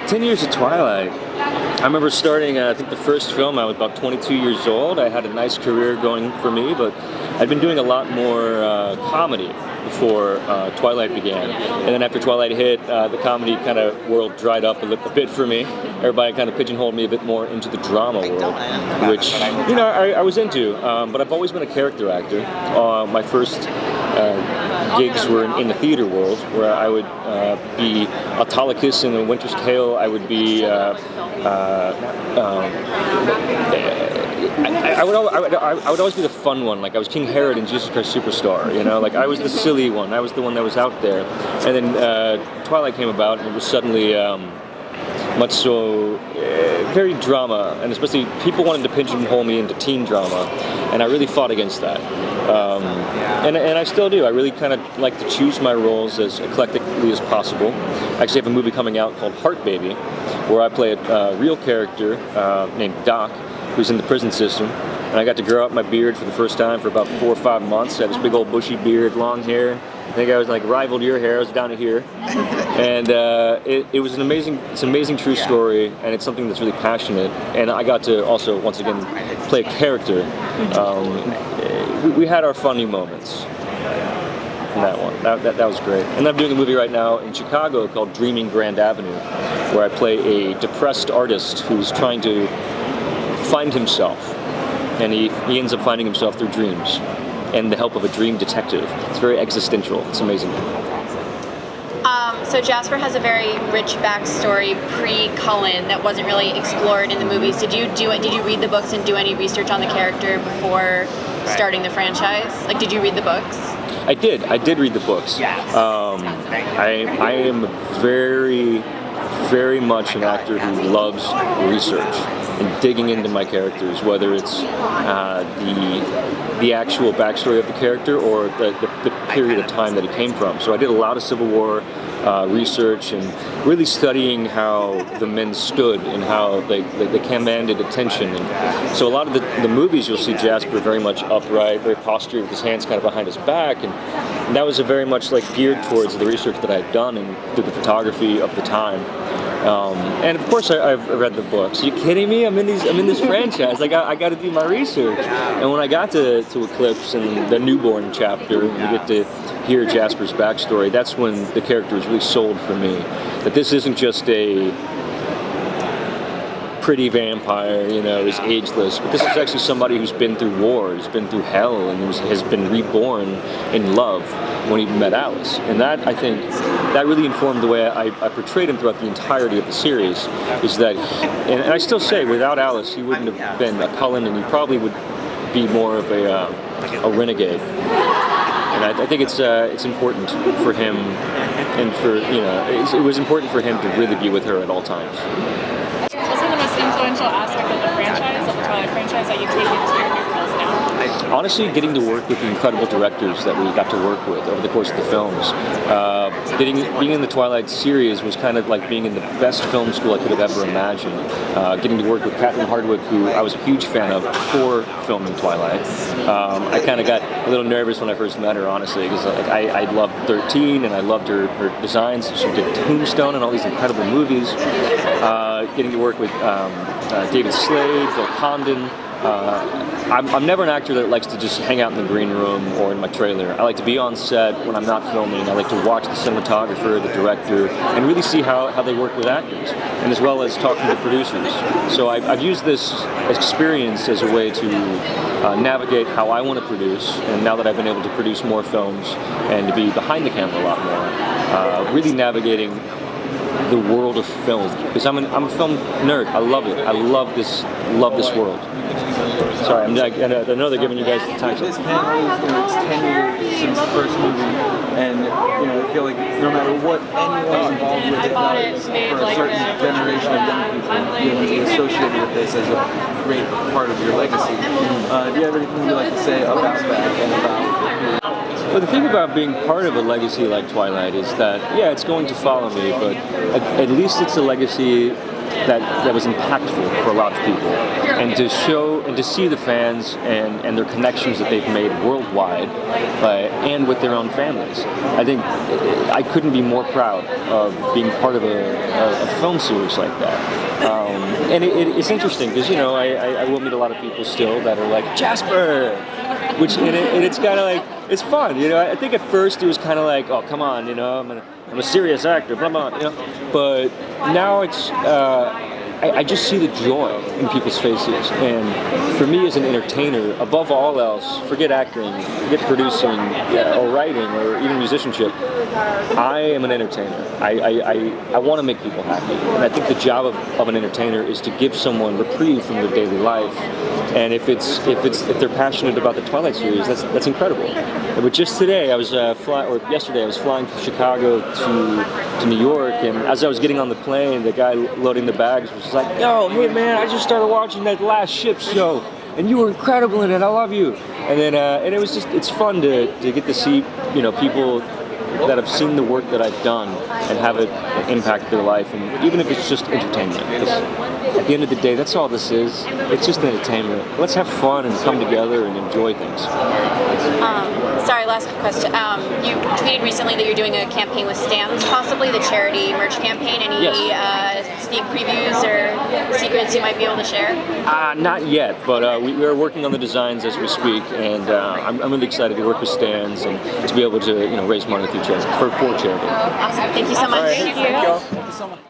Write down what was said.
10 years of Twilight. I remember starting, I think the first film, I was about 22 years old. I had a nice career going for me, but I'd been doing a lot more comedy before Twilight began. And then after Twilight hit, the comedy kind of world dried up a bit for me. Everybody kind of pigeonholed me a bit more into the drama world, which, you know, I was into, but I've always been a character actor. My first gigs were in the theater world, where I would be Autolycus in The Winter's Tale. I would be I would always be the fun one. Like I was King Herod in Jesus Christ Superstar. You know, like I was the silly one. I was the one that was out there. And then Twilight came about, and it was suddenly much so very drama, and especially people wanted to pigeonhole me into teen drama, and I really fought against that. And I still do. I really kind of like to choose my roles as eclectically as possible. I actually have a movie coming out called Heart Baby, where I play a real character named Doc, who's in the prison system. And I got to grow out my beard for the first time for about 4 or 5 months. I had this big old bushy beard, long hair. I think I was like rivaled your hair. I was down to here. And it was an amazing true story, and it's something that's really passionate. And I got to also, once again, play a character. We had our funny moments in that one. That was great. And I'm doing a movie right now in Chicago called Dreaming Grand Avenue, where I play a depressed artist who's trying to find himself. And he ends up finding himself through dreams and the help of a dream detective. It's very existential. It's amazing. So Jasper has a very rich backstory pre-Cullen that wasn't really explored in the movies. Did you read the books and do any research on the character before starting the franchise? Like, did you read the books? I did read the books. I am very much an actor who loves research and digging into my characters, whether it's the actual backstory of the character or the period of time that he came from. So I did a lot of Civil War research and really studying how the men stood and how they commanded attention. And so a lot of the movies you'll see Jasper very much upright, very postured with his hands kind of behind his back, and that was a very much like geared towards the research that I had done and through the photography of the time. And of course I've read the books. Are you kidding me? I'm in this franchise. I got to do my research. And when I got to Eclipse and the newborn chapter, we get to hear Jasper's backstory. That's when the character is really sold for me. That this isn't just a pretty vampire, you know, is ageless, but this is actually somebody who's been through war, who's been through hell, and has been reborn in love when he met Alice. And that, I think, that really informed the way I portrayed him throughout the entirety of the series, is that, and I still say, without Alice, he wouldn't have been a Cullen, and he probably would be more of a renegade. And I think it's important for him, and for, you know, it was important for him to really be with her at all times. What's the most influential aspect of the franchise, of the Twilight franchise, that you take into your new roles now? Honestly, getting to work with the incredible directors that we got to work with over the course of the films. Being in the Twilight series was kind of like being in the best film school I could have ever imagined. Getting to work with Catherine Hardwicke, who I was a huge fan of before filming Twilight. I kind of got a little nervous when I first met her, honestly, because I loved 13 and I loved her designs. She did Tombstone and all these incredible movies. Getting to work with David Slade, Bill Condon. I'm never an actor that likes to just hang out in the green room or in my trailer. I like to be on set when I'm not filming. I like to watch the cinematographer, the director, and really see how they work with actors, and as well as talking to producers. So I've used this experience as a way to navigate how I want to produce, and now that I've been able to produce more films and to be behind the camera a lot more, really navigating the world of film, because I'm a film nerd. I love it. I love this world. Sorry, I know they're giving you guys the time. This panel is, it's 10 years since the first movie, and I feel like no matter what anyone's involved with it does, for a certain generation of young people, to be associated with this as a great part of your legacy. Do you have anything you'd like to say about that and about? Well, the thing about being part of a legacy like Twilight is that, yeah, it's going to follow me, but at least it's a legacy that was impactful for a lot of people, and to show and to see the fans and their connections that they've made worldwide, and with their own families. I think I couldn't be more proud of being part of a film series like that. And it's interesting because I will meet a lot of people still that are like Jasper, which and it's kind of like it's fun. I think at first it was kind of like, oh come on, I'm a serious actor, blah blah, but now it's. I just see the joy in people's faces, and for me as an entertainer, above all else, forget acting, forget producing, or writing, or even musicianship, I am an entertainer. I want to make people happy, and I think the job of an entertainer is to give someone reprieve from their daily life, and if they're passionate about the Twilight series, that's incredible. But just today, yesterday, I was flying from Chicago to New York, and as I was getting on the plane, the guy loading the bags was just like, yo, hey man, I just started watching that last ship show, and you were incredible in it, I love you. And then, and it was just, it's fun to get to see, people that have seen the work that I've done and have it impact their life, and even if it's just entertainment. Because at the end of the day, that's all this is. It's just entertainment. Let's have fun and come together and enjoy things. Sorry, last question. You tweeted recently that you're doing a campaign with Stans, possibly the charity merch campaign. Any sneak previews or secrets you might be able to share? Not yet, but we are working on the designs as we speak, and I'm really excited to work with Stans and to be able to raise money for charity. Awesome. Thank you so much. All right. Thank you. Thank you so much.